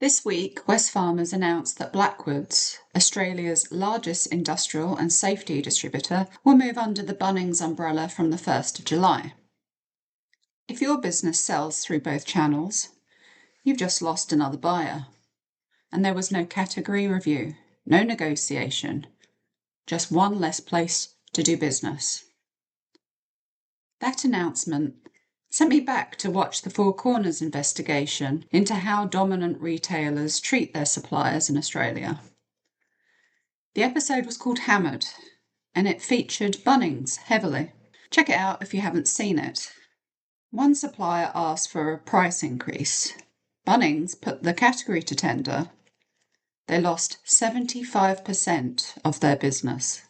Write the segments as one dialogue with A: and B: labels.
A: This week, Wesfarmers announced that Blackwoods, Australia's largest industrial and safety distributor, will move under the Bunnings umbrella from the 1st of July. If your business sells through both channels, you've just lost another buyer. And there was no category review, no negotiation, just one less place to do business. That announcement sent me back to watch the Four Corners investigation into how dominant retailers treat their suppliers in Australia. The episode was called Hammered, and it featured Bunnings heavily. Check it out if you haven't seen it. One supplier asked for a price increase. Bunnings put the category to tender. They lost 75% of their business.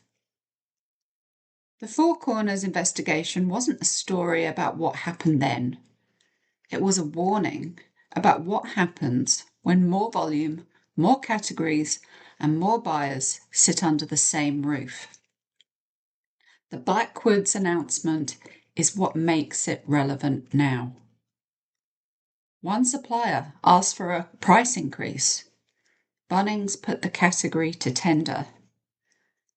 A: The Four Corners investigation wasn't a story about what happened then. It was a warning about what happens when more volume, more categories, and more buyers sit under the same roof. The Blackwoods announcement is what makes it relevant now. One supplier asked for a price increase. Bunnings put the category to tender.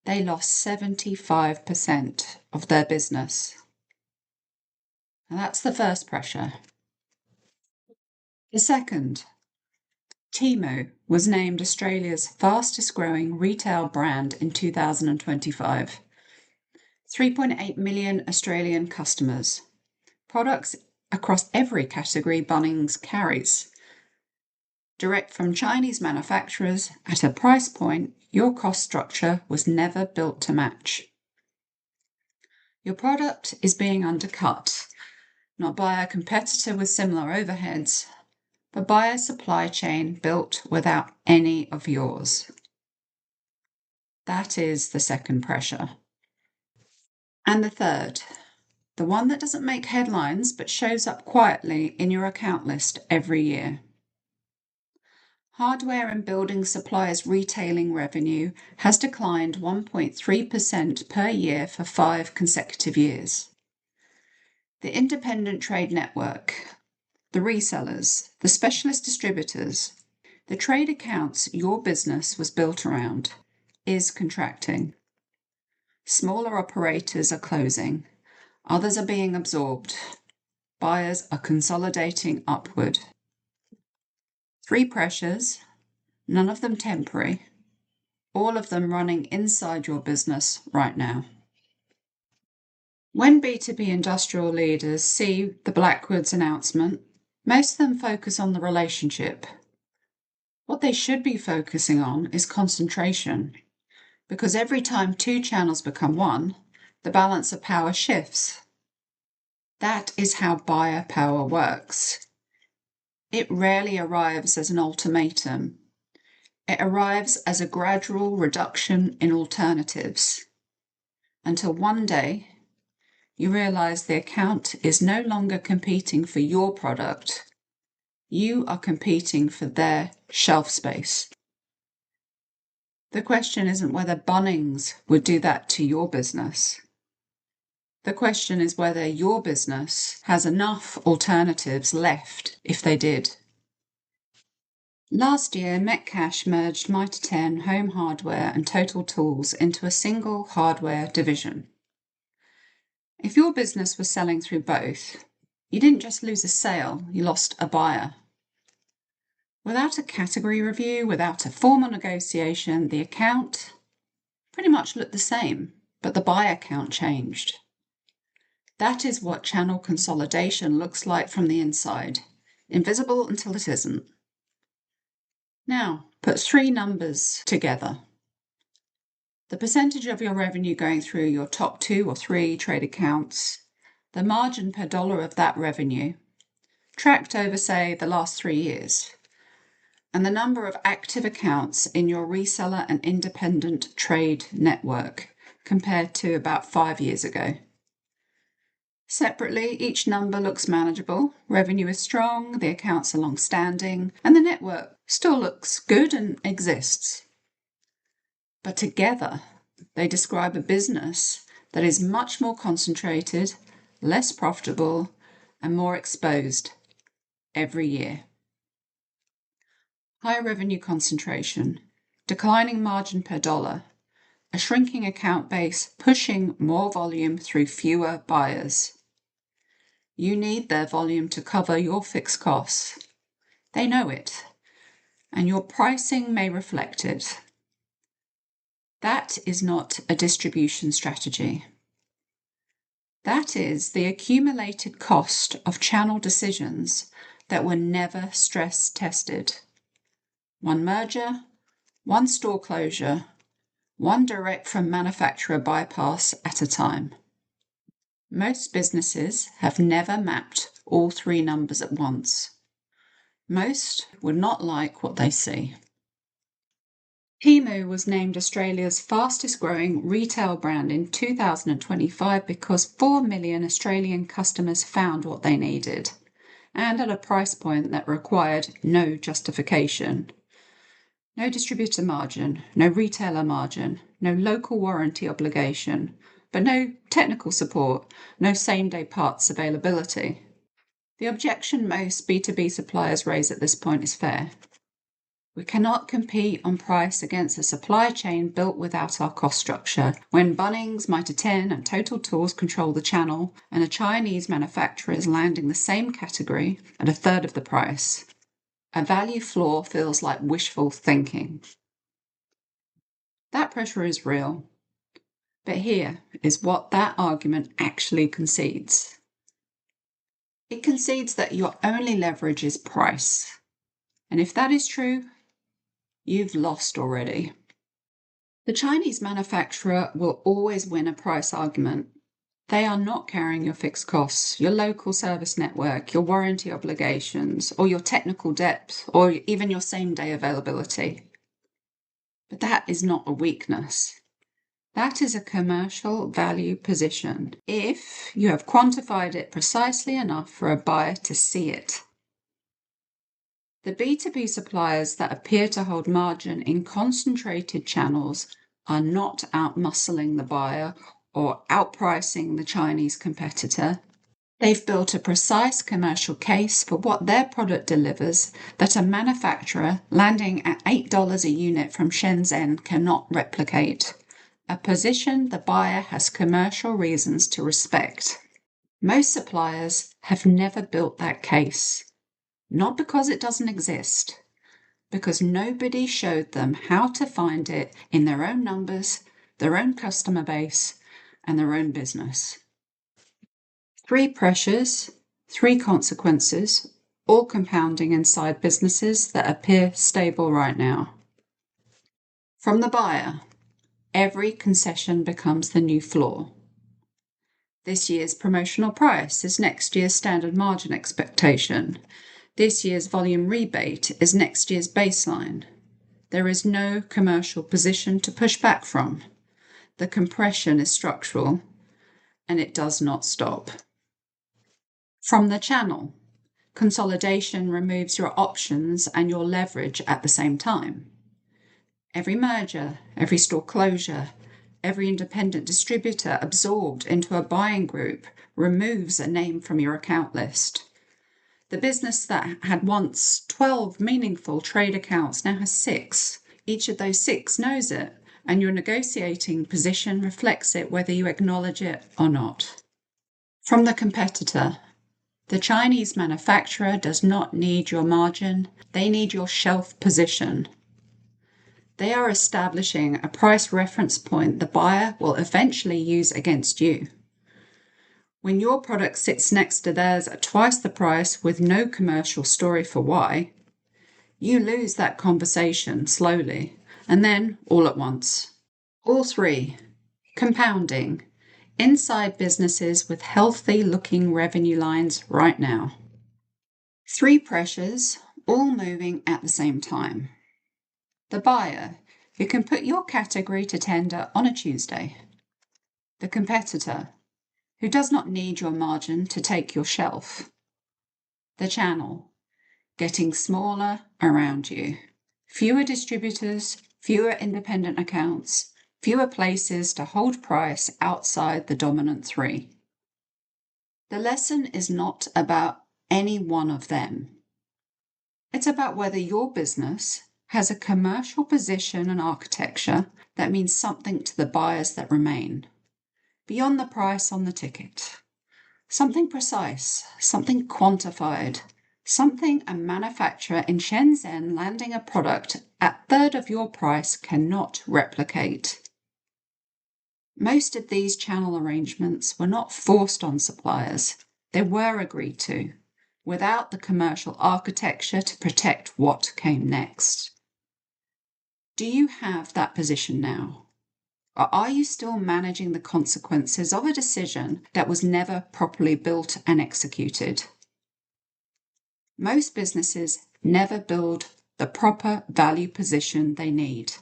A: They lost 75% of their business. And that's the first pressure. The second, Temu was named Australia's fastest growing retail brand in 2025. 3.8 million Australian customers. Products across every category Bunnings carries. Direct from Chinese manufacturers at a price point your cost structure was never built to match. Your product is being undercut, not by a competitor with similar overheads, but by a supply chain built without any of yours. That is the second pressure. And the third, the one that doesn't make headlines but shows up quietly in your account list every year. Hardware and building suppliers' retailing revenue has declined 1.3% per year for 5 consecutive years. The independent trade network, the resellers, the specialist distributors, the trade accounts your business was built around, is contracting. Smaller operators are closing. Others are being absorbed. Buyers are consolidating upward. 3 pressures, none of them temporary, all of them running inside your business right now. When B2B industrial leaders see the Blackwoods announcement, most of them focus on the relationship. What they should be focusing on is concentration, because every time 2 channels become one, the balance of power shifts. That is how buyer power works. It rarely arrives as an ultimatum. It arrives as a gradual reduction in alternatives, until one day you realize the account is no longer competing for your product. You are competing for their shelf space. The question isn't whether Bunnings would do that to your business. The question is whether your business has enough alternatives left if they did. Last year, Metcash merged Mitre 10 Home Hardware and Total Tools into a single hardware division. If your business was selling through both, you didn't just lose a sale, you lost a buyer. Without a category review, without a formal negotiation, the account pretty much looked the same, but the buyer count changed. That is what channel consolidation looks like from the inside, invisible until it isn't. Now, put 3 numbers together. The percentage of your revenue going through your top 2 or 3 trade accounts, the margin per dollar of that revenue, tracked over, say, the last 3 years, and the number of active accounts in your reseller and independent trade network compared to about 5 years ago. Separately, each number looks manageable, revenue is strong, the accounts are long-standing, and the network still looks good and exists. But together, they describe a business that is much more concentrated, less profitable, and more exposed every year. High revenue concentration, declining margin per dollar, a shrinking account base pushing more volume through fewer buyers. You need their volume to cover your fixed costs. They know it, and your pricing may reflect it. That is not a distribution strategy. That is the accumulated cost of channel decisions that were never stress tested. One merger, one store closure, one direct from manufacturer bypass at a time. Most businesses have never mapped all three numbers at once. Most would not like what they see. Temu was named Australia's fastest growing retail brand in 2025 because 4 million Australian customers found what they needed, and at a price point that required no justification. No distributor margin, no retailer margin, no local warranty obligation, but no technical support, no same-day parts availability. The objection most B2B suppliers raise at this point is fair. We cannot compete on price against a supply chain built without our cost structure, when Bunnings, Mitre 10 and Total Tools control the channel, and a Chinese manufacturer is landing the same category at a third of the price. A value floor feels like wishful thinking. That pressure is real. But here is what that argument actually concedes. It concedes that your only leverage is price. And if that is true, you've lost already. The Chinese manufacturer will always win a price argument. They are not carrying your fixed costs, your local service network, your warranty obligations, or your technical depth, or even your same-day availability. But that is not a weakness. That is a commercial value position, if you have quantified it precisely enough for a buyer to see it. The B2B suppliers that appear to hold margin in concentrated channels are not outmuscling the buyer or outpricing the Chinese competitor. They've built a precise commercial case for what their product delivers that a manufacturer landing at $8 a unit from Shenzhen cannot replicate. A position the buyer has commercial reasons to respect. Most suppliers have never built that case. Not because it doesn't exist, because nobody showed them how to find it in their own numbers, their own customer base, and their own business. 3 pressures, 3 consequences, all compounding inside businesses that appear stable right now. From the buyer, every concession becomes the new floor. This year's promotional price is next year's standard margin expectation. This year's volume rebate is next year's baseline. There is no commercial position to push back from. The compression is structural, and it does not stop. From the channel, consolidation removes your options and your leverage at the same time. Every merger, every store closure, every independent distributor absorbed into a buying group removes a name from your account list. The business that had once 12 meaningful trade accounts now has 6. Each of those 6 knows it, and your negotiating position reflects it whether you acknowledge it or not. From the competitor, the Chinese manufacturer does not need your margin, they need your shelf position. They are establishing a price reference point the buyer will eventually use against you. When your product sits next to theirs at twice the price with no commercial story for why, you lose that conversation slowly, and then all at once. All 3, compounding, inside businesses with healthy-looking revenue lines right now. 3 pressures, all moving at the same time. The buyer, who can put your category to tender on a Tuesday. The competitor, who does not need your margin to take your shelf. The channel, getting smaller around you. Fewer distributors, fewer independent accounts, fewer places to hold price outside the dominant 3. The lesson is not about any one of them. It's about whether your business has a commercial position and architecture that means something to the buyers that remain, beyond the price on the ticket. Something precise, something quantified, something a manufacturer in Shenzhen landing a product at a third of your price cannot replicate. Most of these channel arrangements were not forced on suppliers, they were agreed to, without the commercial architecture to protect what came next. Do you have that position now? Or are you still managing the consequences of a decision that was never properly built and executed? Most businesses never build the proper value position they need,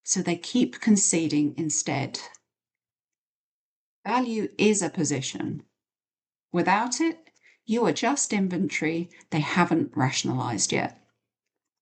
A: so they keep conceding instead. Value is a position. Without it, you are just inventory they haven't rationalized yet.